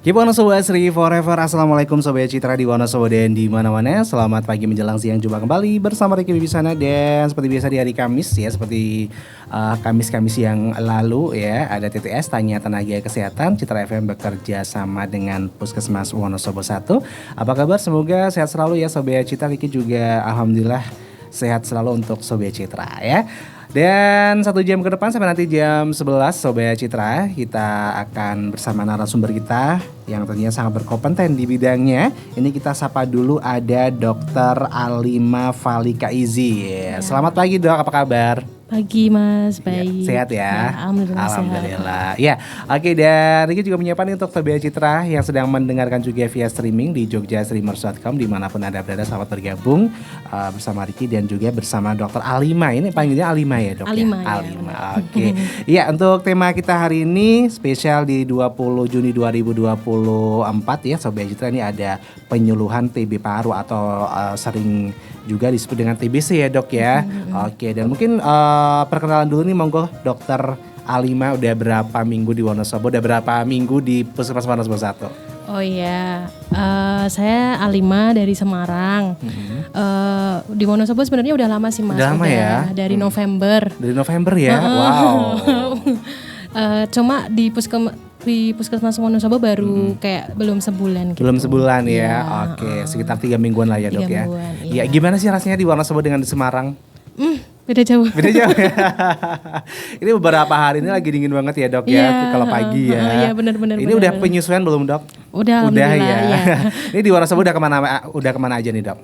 Keep Wonosobo Asri Forever. Assalamualaikum Sobat Citra di Wonosobo dan di mana-mana. Selamat pagi menjelang siang, jumpa kembali bersama Ricky Wibisana. Dan seperti biasa di hari Kamis ya, seperti Kamis-Kamis yang lalu ya, ada TTS Tanya Tenaga Kesehatan. Citra FM bekerja sama dengan Puskesmas Wonosobo 1. Apa kabar? Semoga sehat selalu ya Sobat Citra. Ricky juga alhamdulillah sehat selalu untuk Sobat Citra ya. Dan 1 jam ke depan sampai nanti jam 11 Sobat Citra, kita akan bersama narasumber kita yang tentunya sangat berkompeten di bidangnya. Ini kita sapa dulu, ada Dr. Alima Falika Izi. Selamat pagi Dok, apa kabar? Pagi Mas, baik. Sehat ya? Alhamdulillah. Ya, oke, dan Riki juga menyiapkan untuk Sobat Citra yang sedang mendengarkan juga via streaming di jogjastreamers.com dimanapun Anda berada. Selamat bergabung bersama Riki dan juga bersama Dr. Alima. Ini panggilnya Alima ya Dok? Alima ya? Alima, oke. Ya, untuk tema kita hari ini spesial di 20 Juni 2024 ya Sobat Citra, ini ada penyuluhan TB paru atau sering juga disebut dengan TBC ya Dok ya. Oke, dan mungkin perkenalan dulu nih, monggo Dokter Alima, udah berapa minggu di Wonosobo, udah berapa minggu di Puskesmas Wonosobo 1? Oh iya, saya Alima dari Semarang. Di Wonosobo sebenarnya udah lama sih Mas. Udah lama ya? Dari November. Dari November ya, wow. Cuma di Puskesmas Wonosobo baru kayak belum sebulan gitu. Belum sebulan ya, oke. Sekitar 3 mingguan lah ya Dok 3 ya. mingguan, Ya, gimana sih rasanya di Wonosobo dengan di Semarang? Beda jauh. Beda jauh ya. Ini beberapa hari ini lagi dingin banget ya Dok ya, kalau pagi ya. Iya benar-benar. Ini udah penyesuaian belum Dok? Udah ya. Ya. Ini di Wonosobo udah kemana aja nih Dok?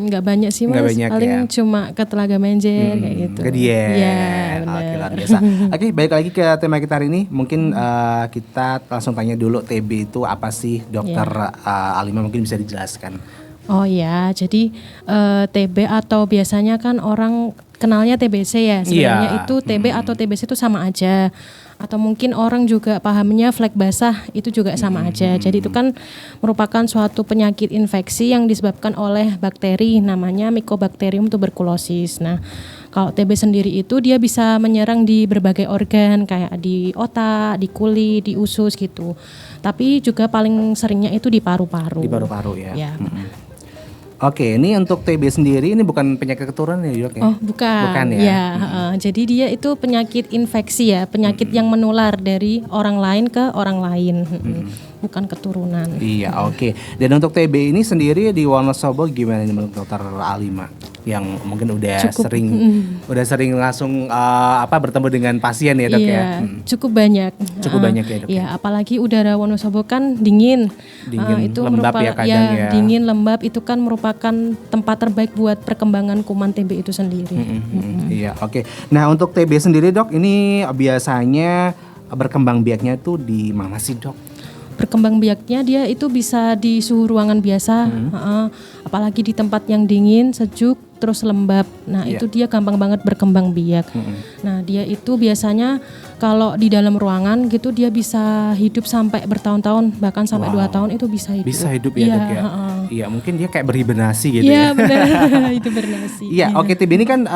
Nggak banyak sih Mas, banyak, paling ya? Cuma ke Telaga Menjer kayak gitu. Ke Dieng. Iya, Oke, luar biasa. Oke, balik lagi ke tema kita hari ini. Mungkin kita langsung tanya dulu, TB itu apa sih Dokter Alima, mungkin bisa dijelaskan. Oh ya, jadi TB atau biasanya kan orang kenalnya TBC ya. Sebenarnya itu TB atau TBC itu sama aja. Atau mungkin orang juga pahamnya flek basah itu juga sama aja. Jadi itu kan merupakan suatu penyakit infeksi yang disebabkan oleh bakteri namanya Mycobacterium tuberculosis. Nah, kalau TB sendiri itu dia bisa menyerang di berbagai organ kayak di otak, di kulit, di usus gitu. Tapi juga paling seringnya itu di paru-paru. Di paru-paru ya. Ya. Oke, ini untuk TB sendiri ini bukan penyakit keturunan ya Dok ya? Oh bukan. Bukan ya? Ya jadi dia itu penyakit infeksi ya, penyakit yang menular dari orang lain ke orang lain, bukan keturunan. Iya, oke. Dan untuk TB ini sendiri di Wonosobo gimana nih menurut Dokter Alima? Yang mungkin udah sering langsung bertemu dengan pasien ya Dok ya? Cukup banyak. Cukup banyak ya Dok. Iya, apalagi udara Wonosobo kan dingin. Itu lembab ya kadang ya. Dingin, lembab itu kan merupakan tempat terbaik buat perkembangan kuman TB itu sendiri. Iya, oke. Nah, untuk TB sendiri Dok, ini biasanya berkembang biaknya tuh di mana sih Dok? Berkembang biaknya dia itu bisa di suhu ruangan biasa, apalagi di tempat yang dingin, sejuk, terus lembab. Nah itu dia gampang banget berkembang biak. Nah dia itu biasanya kalau di dalam ruangan gitu dia bisa hidup sampai bertahun-tahun, bahkan sampai 2 tahun itu bisa hidup. Bisa hidup ya Dok ya? Iya, mungkin dia kayak berhibernasi gitu ya. Iya benar, itu bernasi. Iya, oke. TB ini kan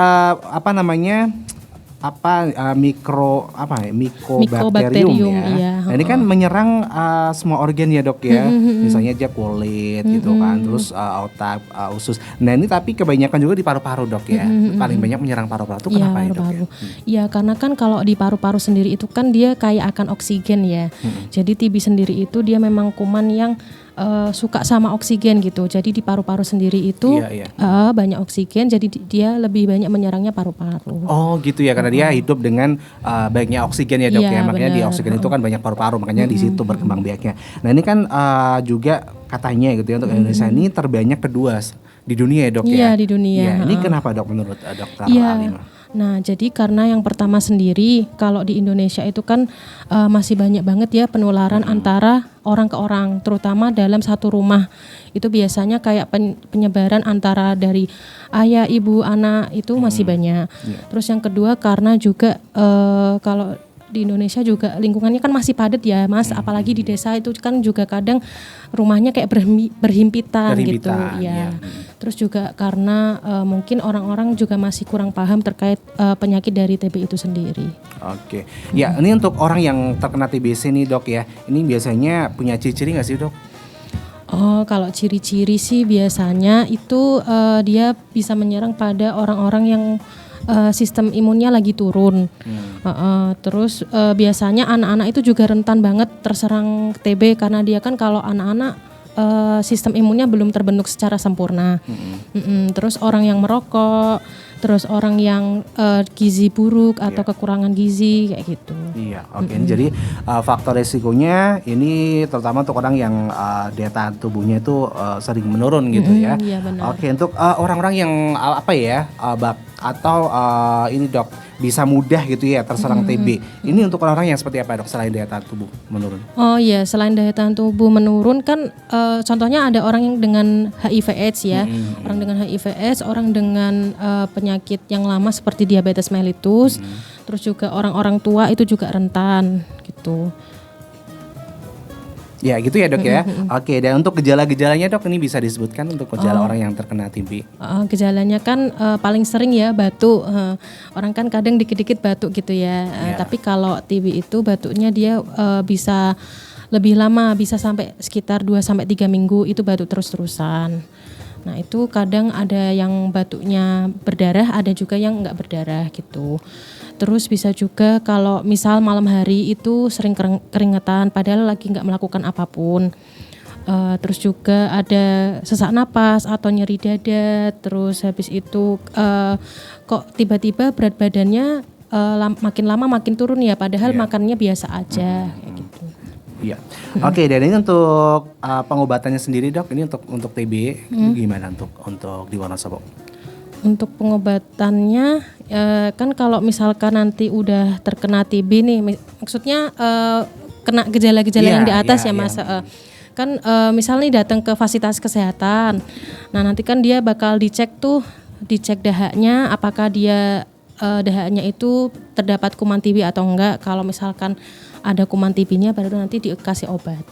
Mycobacterium ya. Iya. Nah, ini kan menyerang semua organ ya Dok ya. Misalnya aja kulit gitu kan, terus otak, usus. Nah, ini tapi kebanyakan juga di paru-paru Dok ya. Paling banyak menyerang paru-paru. Itu kenapa ya Dok ya? Iya, karena kan kalau di paru-paru sendiri itu kan dia kayak akan oksigen ya. Jadi TB sendiri itu dia memang kuman yang suka sama oksigen gitu. Jadi di paru-paru sendiri itu banyak oksigen, jadi dia lebih banyak menyerangnya paru-paru. Oh gitu ya, karena dia hidup dengan banyaknya oksigen ya Dok ya. Makanya di oksigen itu kan banyak paru-paru, makanya di situ berkembang biaknya. Nah ini kan juga katanya gitu ya, untuk Indonesia ini terbanyak kedua di dunia ya Dok ya. Iya di dunia. Ya, ini kenapa Dok menurut Dokter Alima? Nah, jadi karena yang pertama sendiri kalau di Indonesia itu kan masih banyak banget ya penularan antara orang ke orang, terutama dalam satu rumah. Itu biasanya kayak penyebaran antara dari ayah, ibu, anak itu masih banyak. Terus yang kedua karena juga kalau di Indonesia juga lingkungannya kan masih padat ya Mas, apalagi di desa itu kan juga kadang rumahnya kayak berhimpitan gitu ya. Terus juga karena mungkin orang-orang juga masih kurang paham terkait penyakit dari TB itu sendiri. Oke. Ya, ini untuk orang yang terkena TBC nih Dok ya. Ini biasanya punya ciri-ciri nggak sih Dok? Oh, kalau ciri-ciri sih biasanya itu dia bisa menyerang pada orang-orang yang sistem imunnya lagi turun. Terus biasanya anak-anak itu juga rentan banget terserang TB karena dia kan kalau anak-anak sistem imunnya belum terbentuk secara sempurna. Terus orang yang merokok, terus orang yang gizi buruk atau kekurangan gizi kayak gitu. Iya, oke. Jadi faktor resikonya ini terutama untuk orang yang daya tahan tubuhnya itu sering menurun gitu ya. Iya, benar. Oke, untuk orang-orang yang ini Dok bisa mudah gitu ya terserang TB. Ini untuk orang-orang yang seperti apa Dok selain daya tahan tubuh menurun? Oh iya, selain daya tahan tubuh menurun kan contohnya ada orang yang dengan HIV/AIDS ya. Orang dengan HIV/AIDS, orang dengan penyakit yang lama seperti diabetes mellitus. Terus juga orang-orang tua itu juga rentan gitu. Ya gitu ya Dok ya. Oke, dan untuk gejala-gejalanya Dok ini bisa disebutkan untuk gejala orang yang terkena TB? Gejalanya kan paling sering ya batuk. Orang kan kadang dikit-dikit batuk gitu ya. Tapi kalau TB itu batuknya dia bisa lebih lama, bisa sampai sekitar 2-3 minggu itu batuk terus-terusan. Nah itu kadang ada yang batuknya berdarah, ada juga yang enggak berdarah gitu. Terus bisa juga kalau misal malam hari itu sering keringetan padahal lagi nggak melakukan apapun. Terus juga ada sesak napas atau nyeri dada. Terus habis itu kok tiba-tiba berat badannya makin lama makin turun ya padahal makannya biasa aja kayak gitu. Iya. Oke, dan ini untuk pengobatannya sendiri Dok, ini untuk TB gimana untuk di Wonosobo? Untuk pengobatannya kan kalau misalkan nanti udah terkena TB nih, maksudnya kena gejala-gejala yang di atas ya Mas. Kan misal nih datang ke fasilitas kesehatan, nah nanti kan dia bakal dicek dahaknya apakah dia dahaknya itu terdapat kuman TB atau enggak. Kalau misalkan ada kuman TB-nya baru nanti dikasih obat.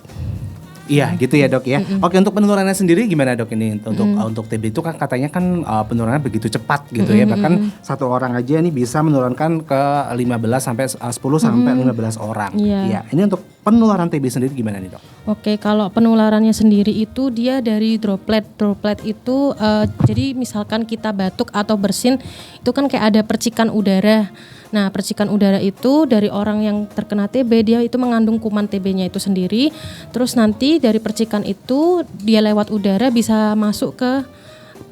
Iya gitu ya Dok ya. Oke, untuk penularannya sendiri gimana Dok ini untuk TB itu kan katanya kan penularannya begitu cepat gitu ya. Bahkan satu orang aja nih bisa menurunkan ke 10 sampai 15 orang. Iya. Ini untuk penularan TB sendiri gimana nih Dok? Oke, kalau penularannya sendiri itu dia dari droplet. Droplet itu jadi misalkan kita batuk atau bersin itu kan kayak ada percikan udara. Nah, percikan udara itu dari orang yang terkena TB dia itu mengandung kuman TB-nya itu sendiri. Terus nanti dari percikan itu dia lewat udara bisa masuk ke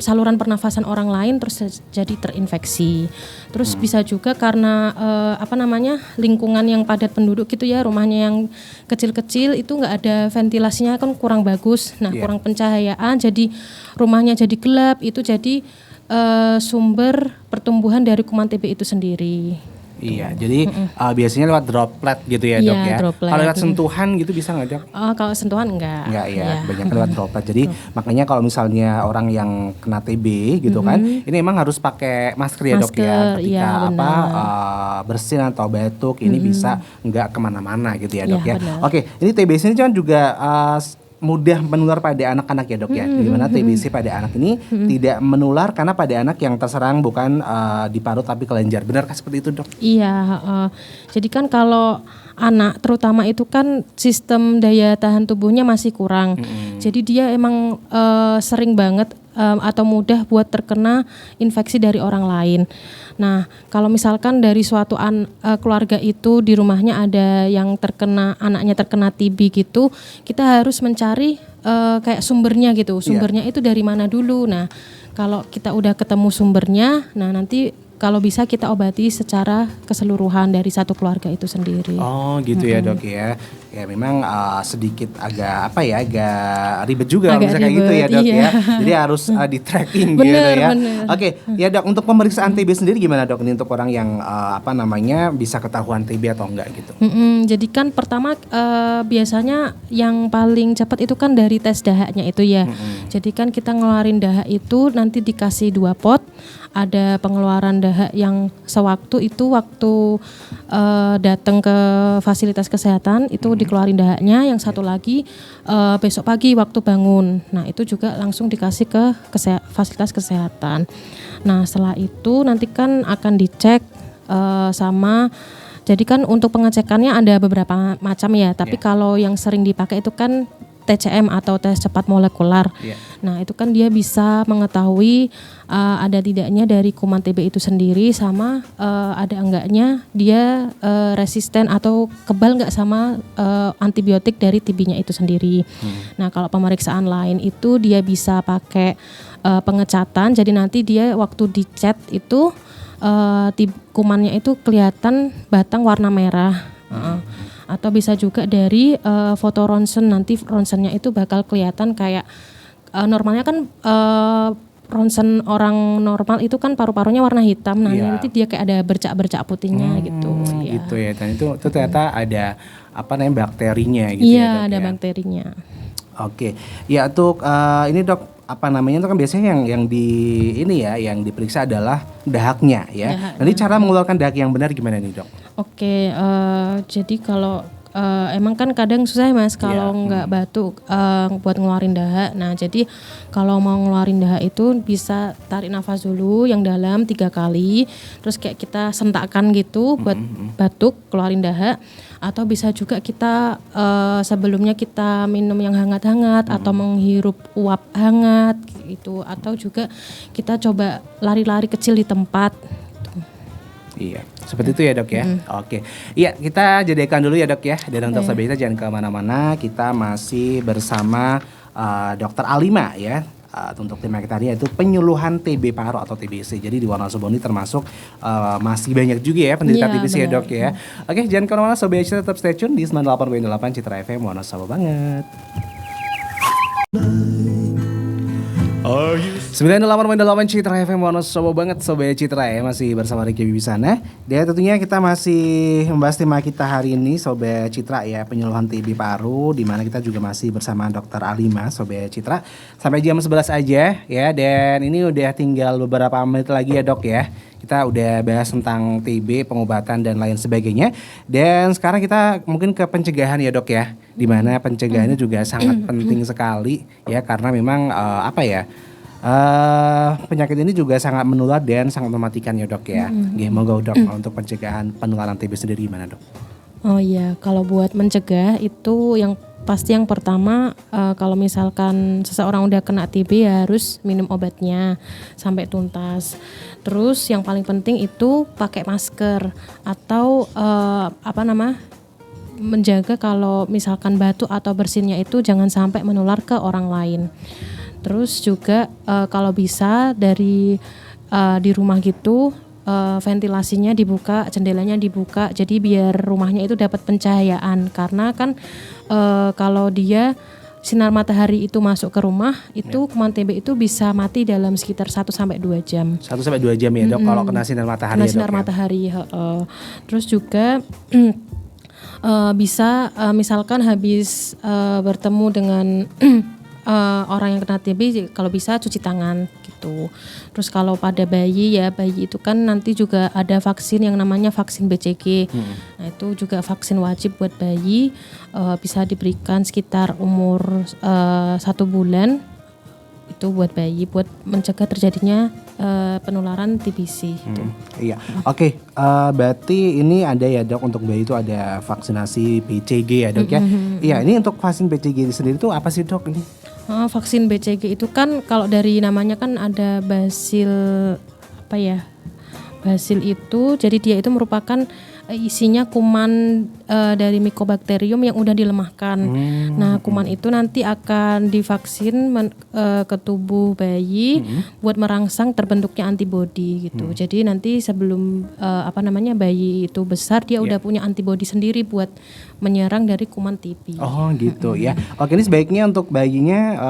saluran pernafasan orang lain terus jadi terinfeksi. Terus bisa juga karena lingkungan yang padat penduduk gitu ya, rumahnya yang kecil-kecil itu nggak ada ventilasinya kan kurang bagus. Nah, kurang pencahayaan jadi rumahnya jadi gelap, itu jadi sumber pertumbuhan dari kuman TB itu sendiri. Iya, jadi biasanya lewat droplet gitu ya Dok ya. Kalau lewat sentuhan gitu bisa nggak Dok? Kalau sentuhan enggak. Enggak ya, banyak lewat droplet. Jadi makanya kalau misalnya orang yang kena TB gitu kan, ini emang harus pakai masker ya Dok ya. Ketika bersin atau batuk ini bisa nggak kemana-mana gitu ya Dok ya. Oke, ini TBC ini kan juga mudah menular pada anak-anak ya Dok ya. Dimana TBC pada anak ini tidak menular karena pada anak yang terserang bukan di parut tapi kelenjar. Benarkah seperti itu Dok? Iya, jadi kan kalau anak terutama itu kan sistem daya tahan tubuhnya masih kurang. Jadi dia emang sering banget atau mudah buat terkena infeksi dari orang lain. Nah, kalau misalkan dari suatu keluarga itu di rumahnya ada yang anaknya terkena TB gitu, kita harus mencari kayak sumbernya gitu. Sumbernya itu dari mana dulu. Nah, kalau kita udah ketemu sumbernya, nah nanti kalau bisa kita obati secara keseluruhan dari satu keluarga itu sendiri. Oh gitu ya Dok ya. Ya memang sedikit agak ribet juga misalnya kayak gitu ya Dok ya. Jadi harus di tracking gitu ya. Oke, ya Dok, untuk pemeriksaan TB sendiri gimana Dok ini untuk orang yang bisa ketahuan TB atau enggak gitu? Jadi kan pertama biasanya yang paling cepat itu kan dari tes dahaknya itu ya. Jadi kan kita ngeluarin dahak itu nanti dikasih 2 pot, ada pengeluaran dahak yang sewaktu itu waktu datang ke fasilitas kesehatan itu dikeluarin dahaknya, yang satu lagi besok pagi waktu bangun. Nah, itu juga langsung dikasih ke fasilitas kesehatan. Nah, setelah itu nanti kan akan dicek sama, jadi kan untuk pengecekannya ada beberapa macam ya, tapi kalau yang sering dipakai itu kan TCM atau tes cepat molekular. Nah, itu kan dia bisa mengetahui ada tidaknya dari kuman TB itu sendiri, sama ada enggaknya dia resisten atau kebal enggak sama antibiotik dari TB-nya itu sendiri. Nah, kalau pemeriksaan lain itu dia bisa pakai pengecatan, jadi nanti dia waktu dicat itu kumannya itu kelihatan batang warna merah. Atau bisa juga dari foto ronsen, nanti ronsennya itu bakal kelihatan kayak normalnya kan ronsen orang normal itu kan paru-parunya warna hitam, nah nanti dia kayak ada bercak-bercak putihnya gitu. Gitu ya, dan itu ternyata ada bakterinya gitu ya, Dok, ada bakterinya. Oke, ya untuk ini Dok, itu kan biasanya yang yang diperiksa adalah dahaknya ya. Nanti cara mengeluarkan dahak yang benar gimana nih Dok? Oke, jadi kalau emang kan kadang susah Mas kalau nggak batuk buat ngeluarin dahak. Nah, jadi kalau mau ngeluarin dahak itu bisa tarik nafas dulu yang dalam 3 kali, terus kayak kita sentakkan gitu buat batuk keluarin dahak. Atau bisa juga kita sebelumnya kita minum yang hangat-hangat atau menghirup uap hangat gitu, atau juga kita coba lari-lari kecil di tempat gitu. Iya, seperti itu ya Dok ya. Oke, iya kita jadikan dulu ya Dok ya. Dan untuk sahabat kita jangan kemana-mana, kita masih bersama Dr. Alima ya. Untuk tema kita hari yaitu penyuluhan TB paru atau TBC. Jadi di Wonosobo ini termasuk masih banyak juga ya penderita TBC ya Dok ya. Oke, jangan kemana-mana Sobat Citra, tetap stay tune di 98.8 Citra FM Wonosobo banget. 98.8 Citra FM Wonosobo banget Sobat Citra ya, masih bersama Ricky Wibisana. Dan tentunya kita masih membahas tema kita hari ini Sobat Citra ya, penyuluhan TB paru, di mana kita juga masih bersama Dr. Alima Sobat Citra sampai jam 11 aja ya. Dan ini udah tinggal beberapa menit lagi ya Dok ya. Kita udah bahas tentang TB, pengobatan dan lain sebagainya. Dan sekarang kita mungkin ke pencegahan ya Dok ya, di mana pencegahannya juga sangat penting sekali ya, karena memang penyakit ini juga sangat menular dan sangat mematikan ya Dok ya. Monggo Dok, untuk pencegahan penularan TB sendiri gimana Dok? Oh iya, kalau buat mencegah itu yang pasti yang pertama kalau misalkan seseorang udah kena TB ya harus minum obatnya sampai tuntas. Terus yang paling penting itu pakai masker atau menjaga kalau misalkan batuk atau bersinnya itu jangan sampai menular ke orang lain. Terus juga kalau bisa dari di rumah gitu ventilasinya dibuka, jendelanya dibuka, jadi biar rumahnya itu dapat pencahayaan, karena kan kalau dia sinar matahari itu masuk ke rumah itu kuman TB itu bisa mati dalam sekitar 1-2 jam. 1-2 jam ya Dok, kalau kena sinar matahari. Kena sinar matahari. Terus juga bisa misalkan habis bertemu dengan orang yang kena TB, kalau bisa cuci tangan gitu. Terus kalau pada bayi itu kan nanti juga ada vaksin yang namanya vaksin BCG. Nah, itu juga vaksin wajib buat bayi, bisa diberikan sekitar umur 1 bulan. Itu buat bayi, buat mencegah terjadinya penularan TBC itu. Iya. Oke, berarti ini ada ya Dok, untuk bayi itu ada vaksinasi BCG ya Dok ya. Iya, ini untuk vaksin BCG sendiri itu apa sih Dok ini? Vaksin BCG itu kan kalau dari namanya kan ada basil basil itu, jadi dia itu merupakan isinya kuman dari Mycobacterium yang udah dilemahkan. Nah, kuman itu nanti akan divaksin ke tubuh bayi buat merangsang terbentuknya antibodi gitu. Jadi nanti sebelum bayi itu besar dia udah punya antibodi sendiri buat menyerang dari kuman TB. Oh gitu ya. Oke, ini sebaiknya untuk bayinya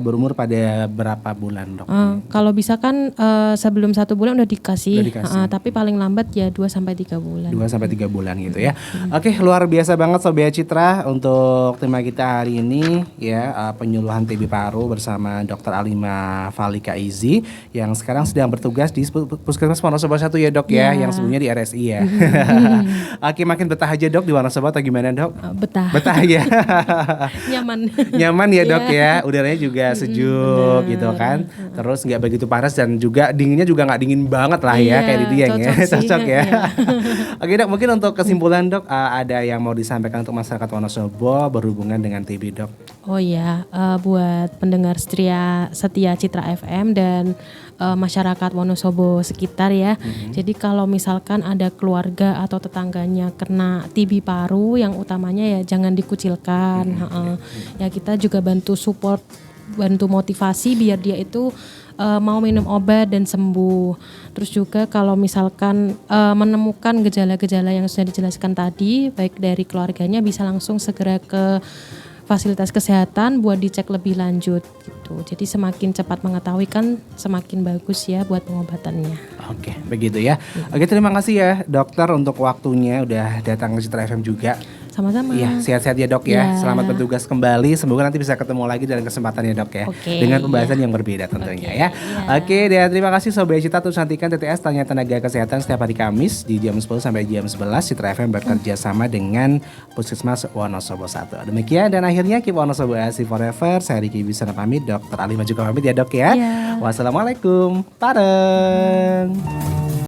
berumur pada berapa bulan Dok? Kalau bisa kan sebelum 1 bulan udah dikasih. Tapi paling lambat ya 2-3 bulan. sampai 3 bulan gitu ya. Oke, luar biasa banget Sobat Citra untuk tema kita hari ini ya, penyuluhan TB paru bersama Dr. Alima Falika Izi yang sekarang sedang bertugas di Puskesmas Wonosobo 1 ya Dok ya, yang sebelumnya di RSI ya. Oke, makin betah aja Dok di Wonosobo atau gimana Dok? Betah ya. Nyaman ya Dok ya, udaranya juga sejuk gitu kan. Terus nggak begitu panas dan juga dinginnya juga nggak dingin banget lah ya, kayak di Dieng ya. Cocok ya. Oke Dok, mungkin untuk kesimpulan Dok, ada yang mau disampaikan untuk masyarakat Wonosobo berhubungan dengan TB Dok? Oh ya, buat pendengar setia Citra FM dan masyarakat Wonosobo sekitar ya. Jadi kalau misalkan ada keluarga atau tetangganya kena TB paru, yang utamanya ya jangan dikucilkan. Ya kita juga bantu support, bantu motivasi biar dia itu mau minum obat dan sembuh. Terus juga kalau misalkan menemukan gejala-gejala yang sudah dijelaskan tadi, baik dari keluarganya bisa langsung segera ke fasilitas kesehatan buat dicek lebih lanjut gitu. Jadi semakin cepat mengetahui kan semakin bagus ya buat pengobatannya. Oke, begitu ya. Oke, terima kasih ya dokter untuk waktunya udah datang ke Citra FM juga. Sama-sama. Iya, sehat-sehat ya Dok ya. Selamat bertugas kembali. Semoga nanti bisa ketemu lagi dalam kesempatan ya Dok ya. Dengan pembahasan yang berbeda tentunya ya. Oke, dan terima kasih Sobat Citra. Terus nantikan TTS Tanya Tenaga Kesehatan setiap hari Kamis di jam 10 sampai jam 11. Citra FM bekerja sama dengan Puskesmas Wonosobo 1. Demikian dan akhirnya Keep Wonosobo ASI Forever. Saya Riki Bisana pamit, Dr. Alima juga pamit ya Dok ya. Wassalamualaikum. Bareng.